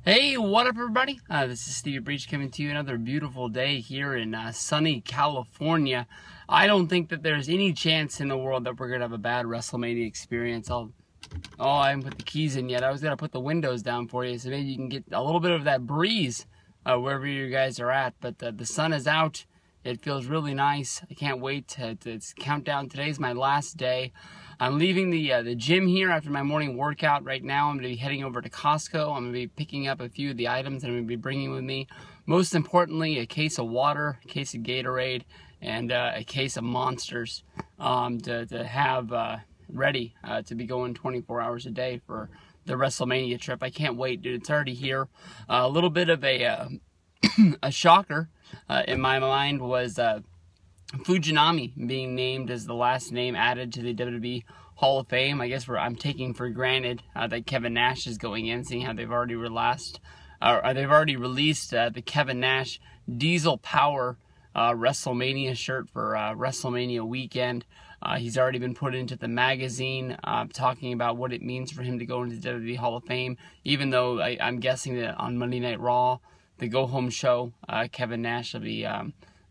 Hey, what up everybody? This is Steve Breach coming to you another beautiful day here in sunny California. I don't think that there's any chance in the world that we're going to have a bad WrestleMania experience. Oh, I haven't put the keys in yet. I was going to put the windows down for you so maybe you can get a little bit of that breeze wherever you guys are at. But the sun is out. It feels really nice. I can't wait to count down. Today's my last day. I'm leaving the gym here after my morning workout right now. I'm going to be heading over to Costco. I'm going to be picking up a few of the items that I'm going to be bringing with me. Most importantly, a case of water, a case of Gatorade, and a case of Monsters to have ready to be going 24 hours a day for the WrestleMania trip. I can't wait, dude. It's already here. A little bit of a shocker in my mind was Fujinami being named as the last name added to the WWE Hall of Fame. I guess I'm taking for granted that Kevin Nash is going in, seeing how they've already released the Kevin Nash Diesel Power WrestleMania shirt for WrestleMania weekend. He's already been put into the magazine talking about what it means for him to go into the WWE Hall of Fame, even though I'm guessing that on Monday Night Raw, the go-home show, Kevin Nash will be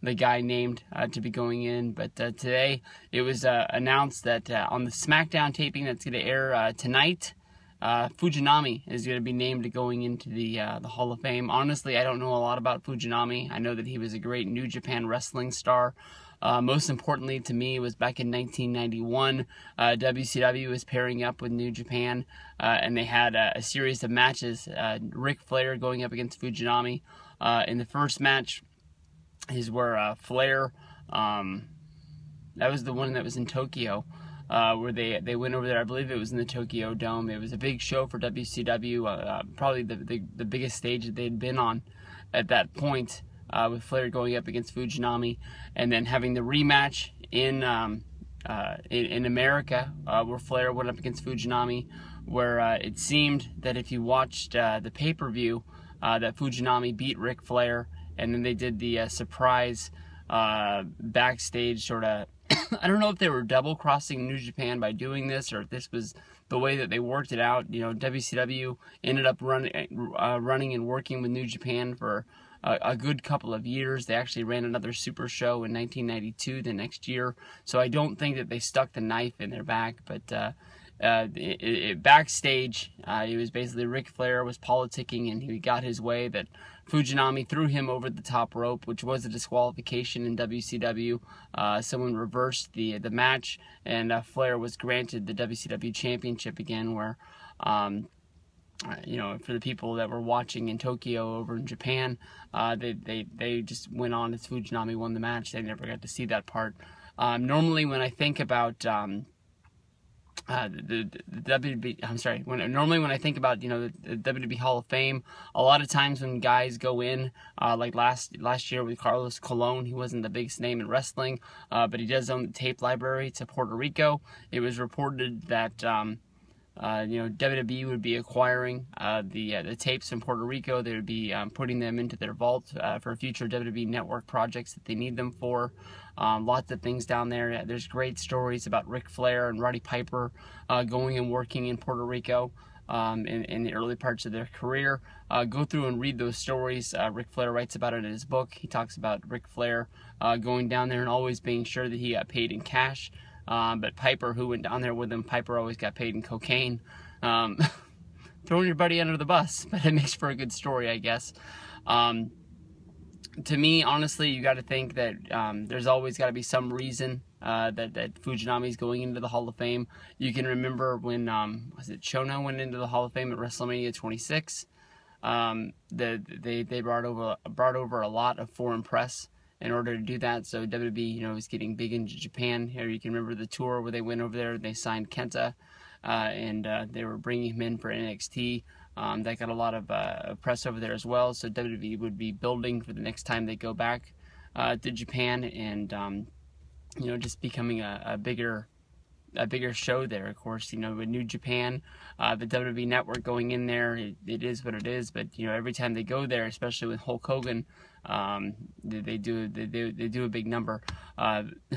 the guy named to be going in. But today it was announced that on the SmackDown taping that's going to air tonight, Fujinami is going to be named going into the Hall of Fame. Honestly, I don't know a lot about Fujinami. I know that he was a great New Japan wrestling star. Most importantly to me was back in 1991, WCW was pairing up with New Japan, and they had a series of matches. Ric Flair going up against Fujinami. In the first match is where Flair, that was the one that was in Tokyo, where they went over there. I believe it was in the Tokyo Dome. It was a big show for WCW, probably the biggest stage that they'd been on at that point. With Flair going up against Fujinami, and then having the rematch in America, where Flair went up against Fujinami, where it seemed that if you watched the pay-per-view, that Fujinami beat Ric Flair, and then they did the surprise backstage sort of. I don't know if they were double-crossing New Japan by doing this, or if this was the way that they worked it out. You know, WCW ended up running and working with New Japan for a good couple of years. They actually ran another super show in 1992 the next year, so I don't think that they stuck the knife in their back. But backstage, it was basically Ric Flair was politicking, and he got his way that Fujinami threw him over the top rope, which was a disqualification in WCW. Someone reversed the match, and Flair was granted the WCW championship again, where you know, for the people that were watching in Tokyo over in Japan, they just went on as Fujinami won the match. They never got to see that part. Normally, when I think about the WB, normally when I think about, you know, the WWE Hall of Fame, a lot of times when guys go in, like last year with Carlos Colon, he wasn't the biggest name in wrestling, but he does own the tape library to Puerto Rico. It was reported that you know, WWE would be acquiring the tapes in Puerto Rico. They would be putting them into their vault for future WWE Network projects that they need them for. Lots of things down there. There's great stories about Ric Flair and Roddy Piper going and working in Puerto Rico in the early parts of their career. Go through and read those stories. Ric Flair writes about it in his book. He talks about Ric Flair going down there and always being sure that he got paid in cash. But Piper, who went down there with him, Piper always got paid in cocaine. Throwing your buddy under the bus, but it makes for a good story, I guess. To me, honestly, you got to think that there's always got to be some reason that Fujinami is going into the Hall of Fame. You can remember when was it Chono went into the Hall of Fame at WrestleMania 26. They brought over a lot of foreign press in order to do that. So WWE, you know, is getting big into Japan. Here you can remember the tour where they went over there, they signed Kenta, and they were bringing him in for NXT. That got a lot of press over there as well. So WWE would be building for the next time they go back to Japan, and you know, just becoming a bigger show there. Of course, you know, with New Japan, the WWE Network going in there, it is what it is. But you know, every time they go there, especially with Hulk Hogan, they do a big number.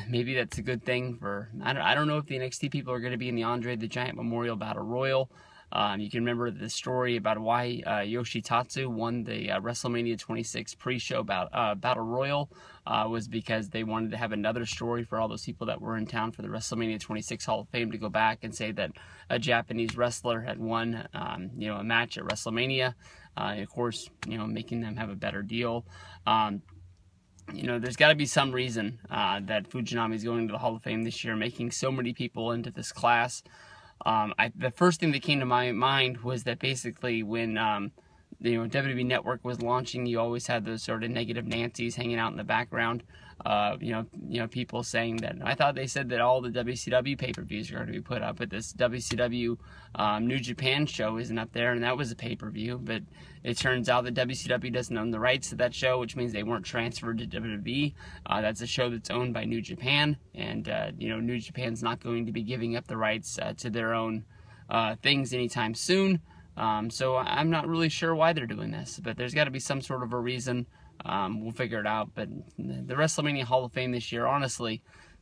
Maybe that's a good thing for. I don't know if the NXT people are going to be in the Andre the Giant Memorial Battle Royal. You can remember the story about why Yoshitatsu won the WrestleMania 26 pre-show Battle Royal was because they wanted to have another story for all those people that were in town for the WrestleMania 26 Hall of Fame to go back and say that a Japanese wrestler had won, a match at WrestleMania. Of course, making them have a better deal. There's got to be some reason that Fujinami is going to the Hall of Fame this year, making so many people into this class. The first thing that came to my mind was that basically when WWE Network was launching, you always had those sort of negative Nancy's hanging out in the background. People saying that. I thought they said that all the WCW pay-per-views are going to be put up, but this WCW New Japan show isn't up there, and that was a pay-per-view. But it turns out that WCW doesn't own the rights to that show, which means they weren't transferred to WWE. That's a show that's owned by New Japan, and New Japan's not going to be giving up the rights to their own things anytime soon. So I'm not really sure why they're doing this, but there's got to be some sort of a reason. We'll figure it out. But the WrestleMania Hall of Fame this year, honestly,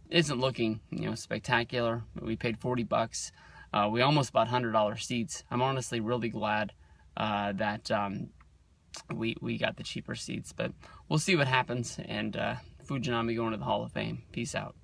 isn't looking spectacular. We paid $40. We almost bought $100 seats. I'm honestly really glad that we got the cheaper seats. But we'll see what happens. And Fujinami going to the Hall of Fame. Peace out.